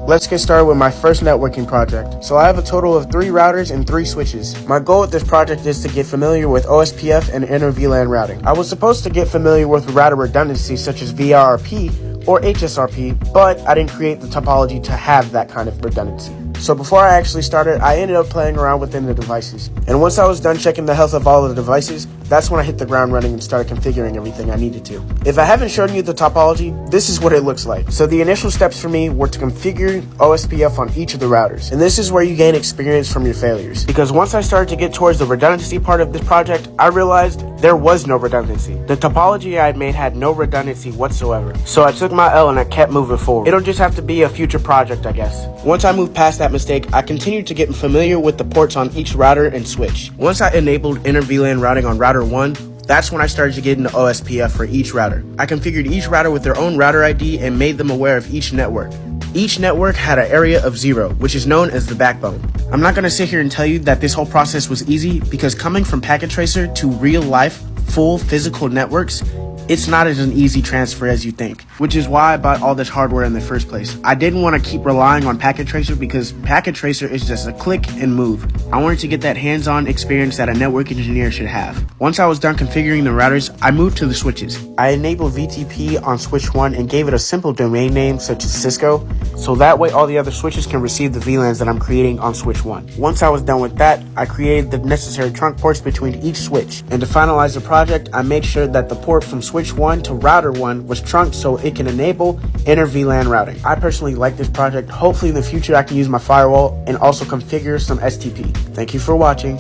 Let's get started with my first networking project. So I have a total of 3 routers and 3 switches. My goal with this project is to get familiar with OSPF and inter VLAN routing. I was supposed to get familiar with router redundancy such as VRRP or HSRP, but I didn't create the topology to have that kind of redundancy. So before I actually started, I ended up playing around within the devices. And once I was done checking the health of all of the devices, that's when I hit the ground running and started configuring everything I needed to. If I haven't shown you the topology, this is what it looks like. So the initial steps for me were to configure OSPF on each of the routers. And this is where you gain experience from your failures. Because once I started to get towards the redundancy part of this project, I realized there was no redundancy. The topology I had made had no redundancy whatsoever. So I took my L and I kept moving forward. It'll just have to be a future project, I guess. Once I moved past that mistake, I continued to get familiar with the ports on each router and switch. Once I enabled inter VLAN routing on router 1, that's when I started to get into OSPF for each router. I configured each router with their own router ID and made them aware of each network. Each network had an area of 0, which is known as the backbone. I'm not going to sit here and tell you that this whole process was easy, because coming from Packet Tracer to real life, full physical networks, it's not as an easy transfer as you think, which is why I bought all this hardware in the first place. I didn't want to keep relying on Packet Tracer because Packet Tracer is just a click and move. I wanted to get that hands-on experience that a network engineer should have. Once I was done configuring the routers, I moved to the switches. I enabled VTP on switch 1 and gave it a simple domain name such as Cisco, so that way all the other switches can receive the VLANs that I'm creating on switch 1. Once I was done with that, I created the necessary trunk ports between each switch. And to finalize the project, I made sure that the port from switch 1 to router 1 was trunked so it can enable inter VLAN routing. I personally like this project. Hopefully in the future I can use my firewall and also configure some STP. Thank you for watching.